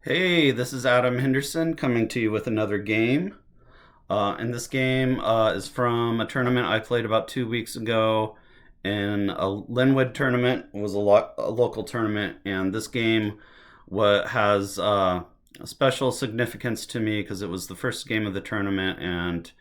Hey, this is Adam Henderson coming to you with another game. And this game is from a tournament I played about 2 weeks ago in a Lynnwood tournament. It was a local tournament, and this game has a special significance to me because it was the first game of the tournament, and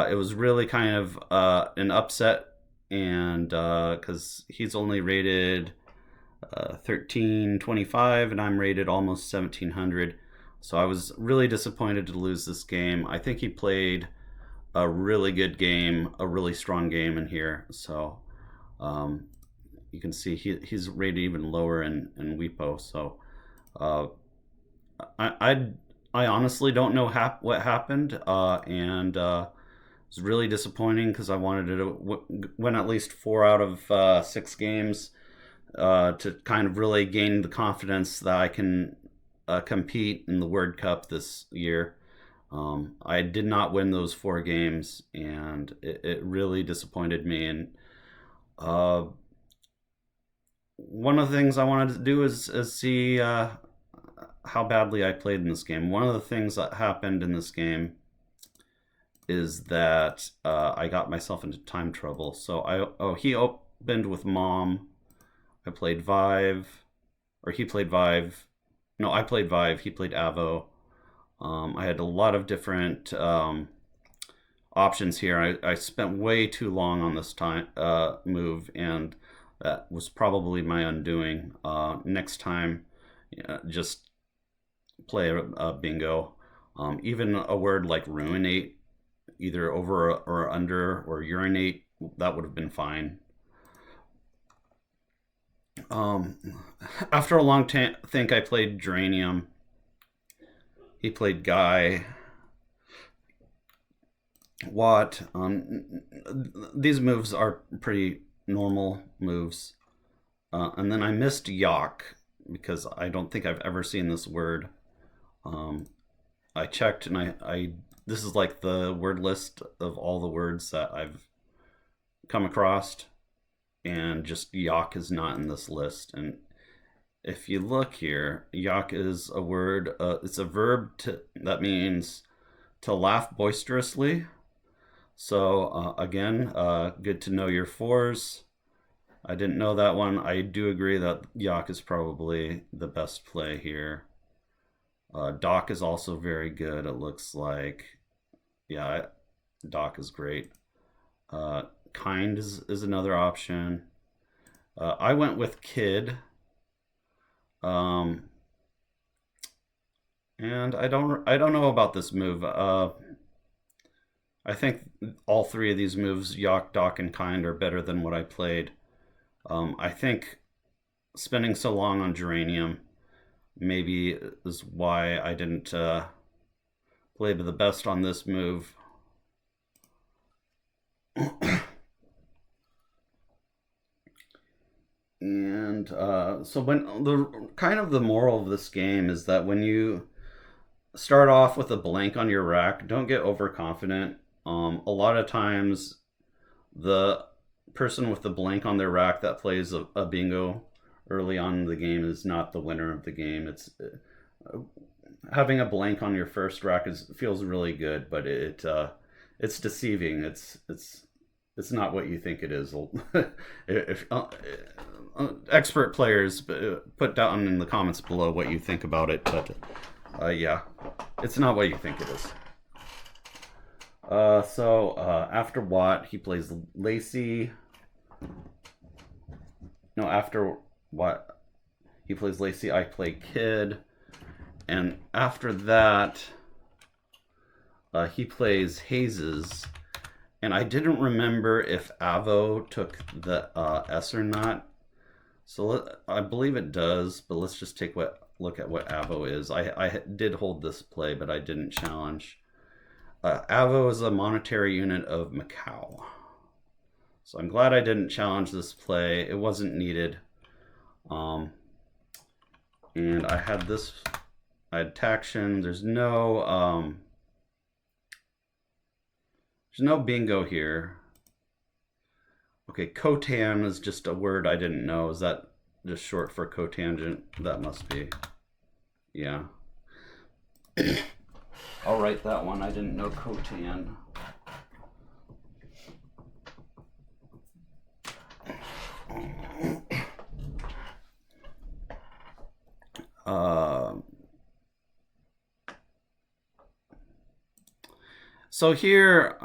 it was really kind of an upset, and because he's only rated 1325 and I'm rated almost 1700. So I was really disappointed to lose this game. I think he played a really good game, a really strong game in here. So um, you can see he's rated even lower in WePo. So uh, I, I I honestly don't know what happened, and it's really disappointing because I wanted to win at least 4 out of 6 games to kind of really gain the confidence that I can compete in the World Cup this year. I did not win those 4 games, and it really disappointed me. And uh, one of the things I wanted to do is see how badly I played in this game. One of the things that happened in this game is that I got myself into time trouble. So he opened with Mom. I played Vive, or he played Vive. No, I played Vive. He played Avo. I had a lot of different options here. I spent way too long on this time move, and that was probably my undoing. Next time, just play a bingo. Even a word like ruinate, either over or under, or urinate, that would have been fine. Um, After a long think, I played Geranium. He played Guy. Watt. These moves are pretty normal moves. And then I missed Yak because I don't think I've ever seen this word. Um, I checked, and I this is like the word list of all the words that I've come across, and just Yak is not in this list. And if you look here, yak is a word. It's a verb that means to laugh boisterously. So again, good to know your fours. I didn't know that one. I do agree that yak is probably the best play here. Doc is also very good. It looks like, yeah, Doc is great. Kind is another option. I went with Kid. Um, and I don't know about this move. I think all 3 of these moves, Yak, Dock, and Kind, are better than what I played. I think spending so long on Geranium maybe is why I didn't play the best on this move. And so when the kind of the moral of this game is that when you start off with a blank on your rack, don't get overconfident. A lot of times, the person with the blank on their rack that plays a bingo early on in the game is not the winner of the game. It's having a blank on your first rack feels really good, but it's deceiving. It's not what you think it is. If expert players, put down in the comments below what you think about it, but yeah, it's not what you think it is. So after Watt, he plays Lacey. No, after Watt, he plays Lacey. I play Kid, and after that, he plays Hazes. And I didn't remember if Avo took the S or not. So I believe it does, but let's just look at what Avo is. I did hold this play, but I didn't challenge. Avo is a monetary unit of Macau. So I'm glad I didn't challenge this play. It wasn't needed. And I had this. I had Taction. There's no bingo here. Okay, cotan is just a word I didn't know. Is that just short for cotangent? That must be. Yeah. I'll write that one. I didn't know Khotan. So here,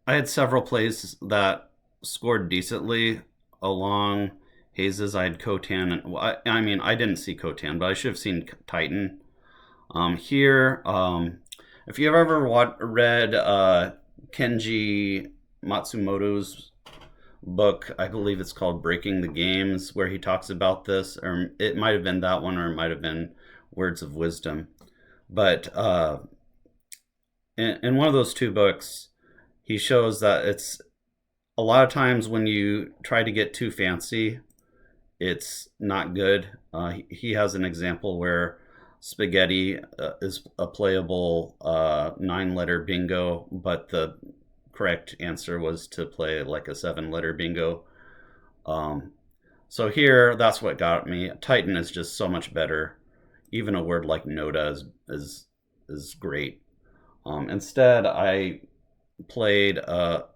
I had several plays that scored decently along Hayes's. I had Khotan, and I mean, I didn't see Khotan, but I should have seen Titan. Here, if you've ever read Kenji Matsumoto's book, I believe it's called Breaking the Games, where he talks about this, or it might have been that one, or it might have been Words of Wisdom. But in one of those two books, he shows that it's a lot of times when you try to get too fancy, it's not good. He has an example where spaghetti is a playable 9-letter bingo, but the correct answer was to play like a 7-letter bingo. So here, that's what got me. Titan is just so much better. Even a word like Noda is great. Instead, I played a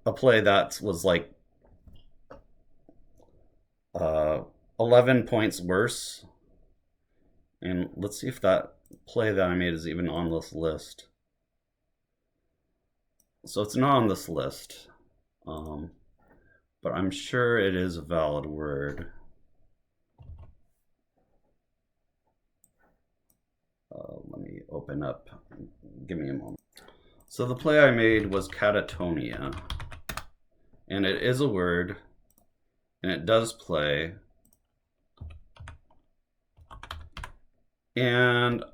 play that was like 11 points worse. And let's see if that play that I made is even on this list. So it's not on this list, but I'm sure it is a valid word. Let me open up. Give me a moment. So the play I made was catatonia, and it is a word, and it does play. And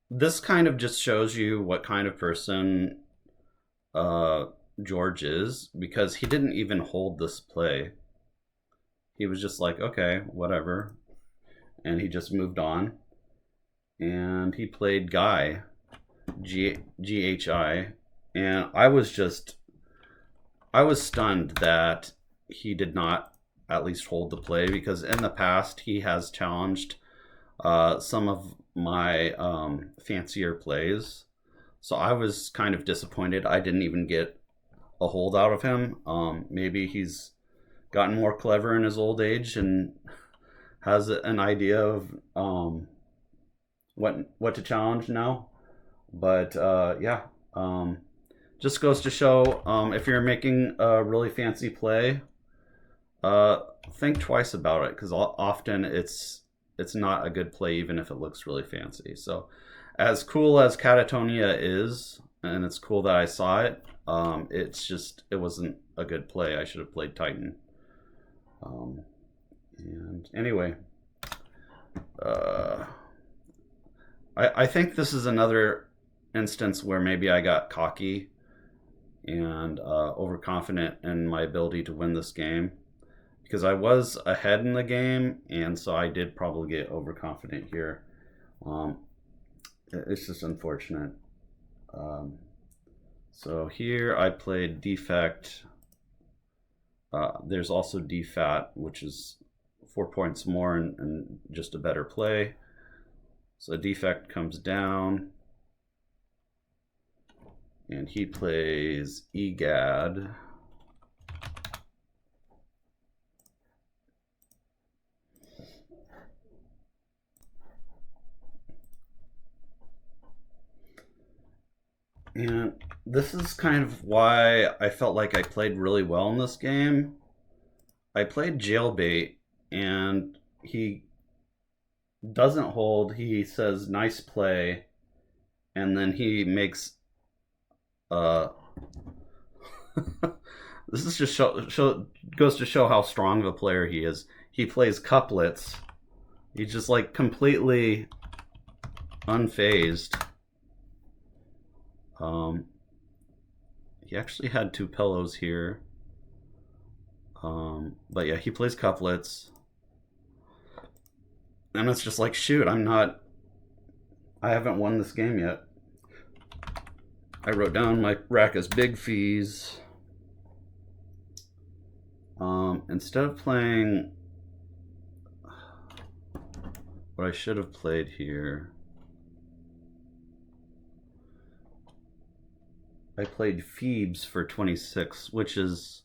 this kind of just shows you what kind of person George is, because he didn't even hold this play. He was just like, okay, whatever. And he just moved on. And he played Guy, Ghi. And I was stunned that he did not at least hold the play, because in the past he has challenged some of my fancier plays. So I was kind of disappointed I didn't even get a hold out of him. Maybe he's gotten more clever in his old age and has an idea of what to challenge now. But yeah, just goes to show, if you're making a really fancy play, think twice about it, because often it's not a good play even if it looks really fancy. So as cool as Catatonia is, and it's cool that I saw it, it wasn't a good play. I should have played Titan. And anyway, I think this is another instance where maybe I got cocky and overconfident in my ability to win this game, because I was ahead in the game, and so I did probably get overconfident here. It's just unfortunate. So here I played defect. There's also defat, which is 4 points more and just a better play. So defect comes down, and he plays egad. And this is kind of why I felt like I played really well in this game. I played jailbait, and he doesn't hold. He says nice play, and then he makes this is just goes to show how strong of a player he is. He plays couplets. He's just like completely unfazed. He actually had 2 pillows here. But yeah, he plays couplets. And it's just like, shoot, I haven't won this game yet. I wrote down my rack as big fees. Instead of playing what I should have played here. I played Phoebes for 26, which is...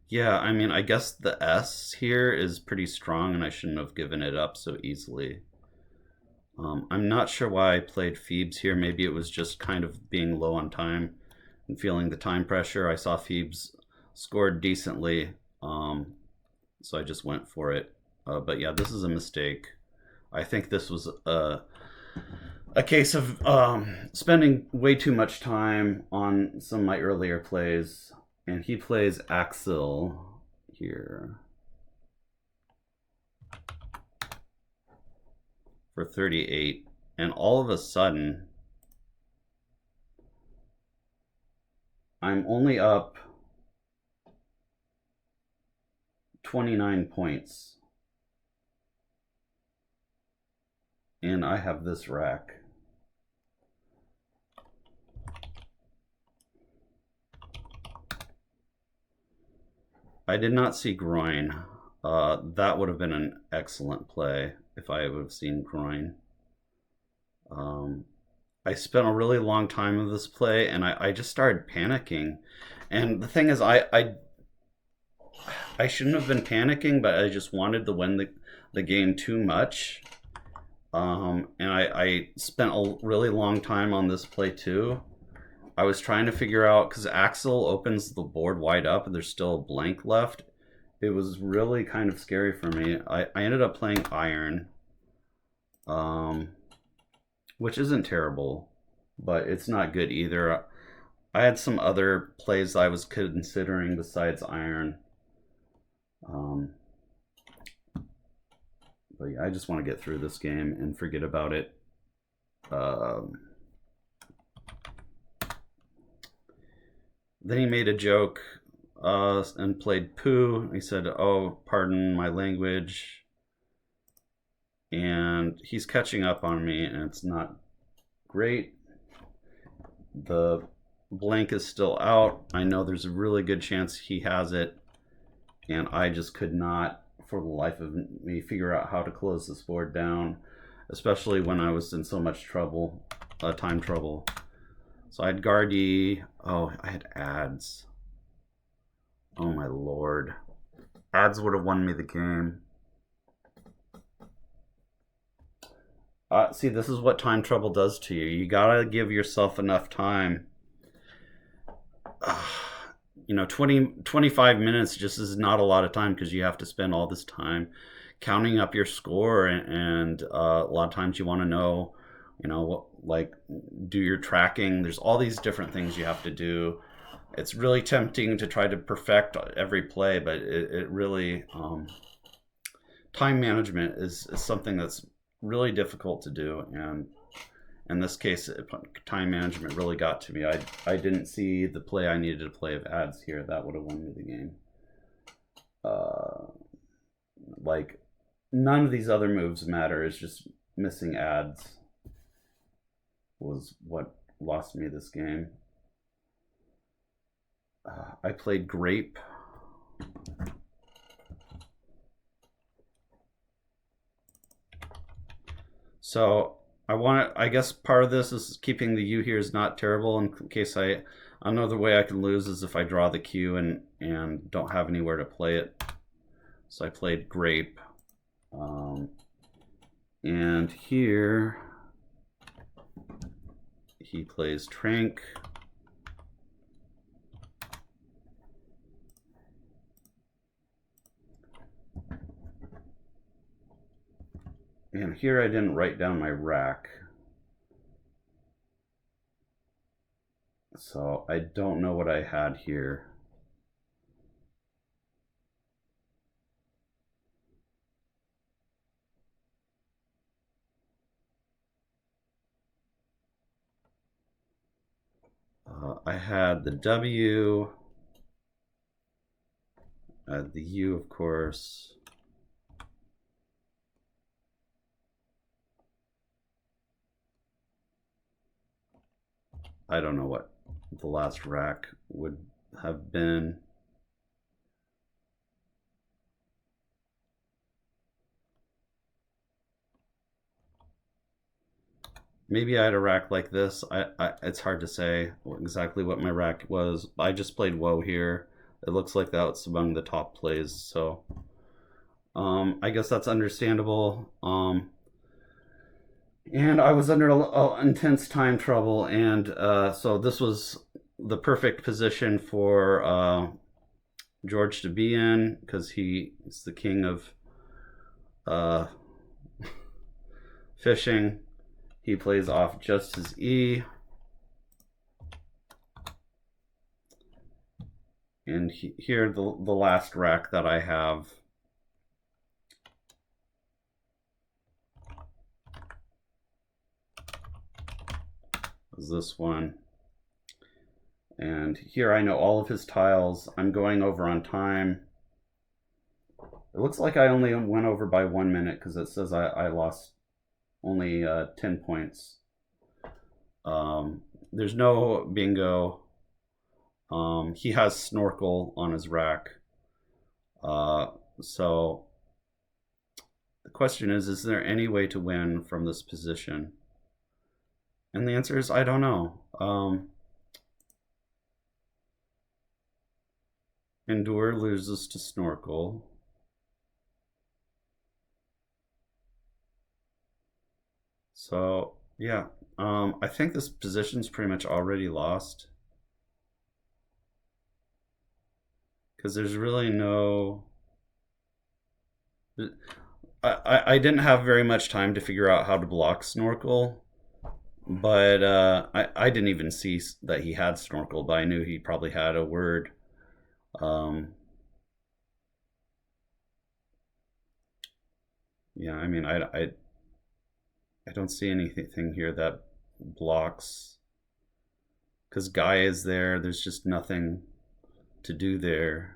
Yeah, I mean, I guess the S here is pretty strong, and I shouldn't have given it up so easily. I'm not sure why I played Phoebes here. Maybe it was just kind of being low on time and feeling the time pressure. I saw Phoebes scored decently, so I just went for it. But yeah, this is a mistake. I think this was a case of spending way too much time on some of my earlier plays. And he plays Axel here for 38. And all of a sudden, I'm only up 29 points. And I have this rack. I did not see groin. That would have been an excellent play if I would have seen groin. I spent a really long time with this play, and I just started panicking. And the thing is, I shouldn't have been panicking, but I just wanted to win the game too much. And I spent a really long time on this play too. I was trying to figure out, because Axel opens the board wide up and there's still a blank left. It was really kind of scary for me. I ended up playing iron, which isn't terrible, but it's not good either. I had some other plays I was considering besides iron. But yeah, I just want to get through this game and forget about it. Then he made a joke and played poo. He said, "Oh, pardon my language." And he's catching up on me, and it's not great. The blank is still out. I know there's a really good chance he has it, and I just could not, for the life of me, figure out how to close this board down, especially when I was in so much trouble, time trouble. So I had Gardy. Oh, I had ads. Oh my lord. Ads would have won me the game. See, this is what time trouble does to you. You gotta give yourself enough time. 25 minutes just is not a lot of time, because you have to spend all this time counting up your score, and a lot of times you want to know, like, do your tracking. There's all these different things you have to do. It's really tempting to try to perfect every play, but it really, time management is something that's really difficult to do, and in this case, time management really got to me. I didn't see the play I needed to play of ads here. That would have won me the game. Like, none of these other moves matter. It's just missing ads was what lost me this game. I played grape. So I guess part of this is keeping the U here is not terrible, in case another way I can lose is if I draw the Q and don't have anywhere to play it. So I played grape. And here he plays trank. And here I didn't write down my rack. So I don't know what I had here. I had the W, the U, of course. I don't know what the last rack would have been. Maybe I had a rack like this. It's hard to say exactly what my rack was. I just played Woe here. It looks like that's among the top plays, so I guess that's understandable. And I was under intense time trouble, and so this was the perfect position for George to be in because he is the king of uh, fishing. He plays off just his E. And here, the last rack that I have is this one. And here I know all of his tiles. I'm going over on time. It looks like I only went over by 1 minute because it says I lost only 10 points. There's no bingo. He has snorkel on his rack. So the question is there any way to win from this position? And the answer is I don't know. Endure loses to snorkel. So yeah, I think this position's pretty much already lost. Because there's really no... I didn't have very much time to figure out how to block snorkel, but I didn't even see that he had snorkel, but I knew he probably had a word. Yeah, I mean, I don't see anything here that blocks, because guy is there. There's just nothing to do there.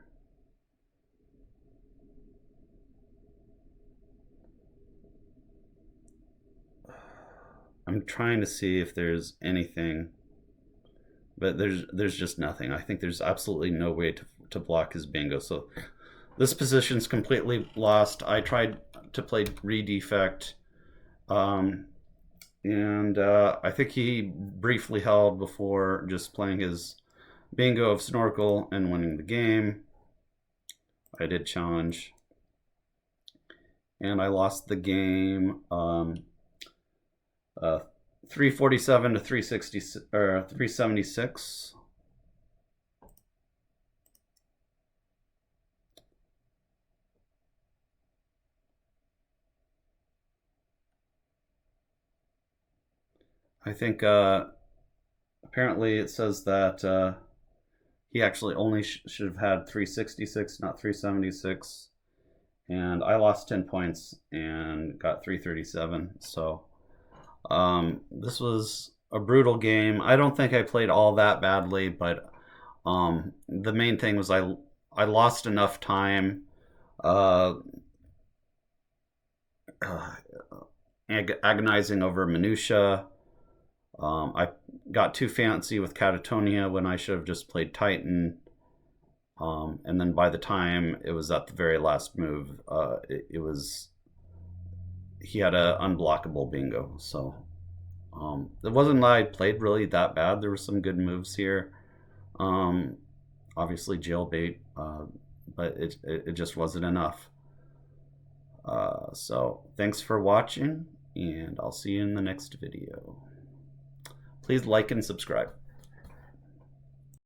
I'm trying to see if there's anything, but there's just nothing. I think there's absolutely no way to block his bingo. So this position's completely lost. I tried to play redefect, and I think he briefly held before just playing his bingo of snorkel and winning the game. I did challenge, and I lost the game 347 to 360 or 376. I think apparently it says that he actually only should have had 366, not 376. And I lost 10 points and got 337. So this was a brutal game. I don't think I played all that badly, but the main thing was I lost enough time agonizing over minutia. I got too fancy with Catatonia when I should have just played Titan. And then by the time it was at the very last move, it was... he had an unblockable bingo. So it wasn't that I played really that bad. There were some good moves here. Obviously jailbait, but it just wasn't enough. So thanks for watching, and I'll see you in the next video. Please like and subscribe.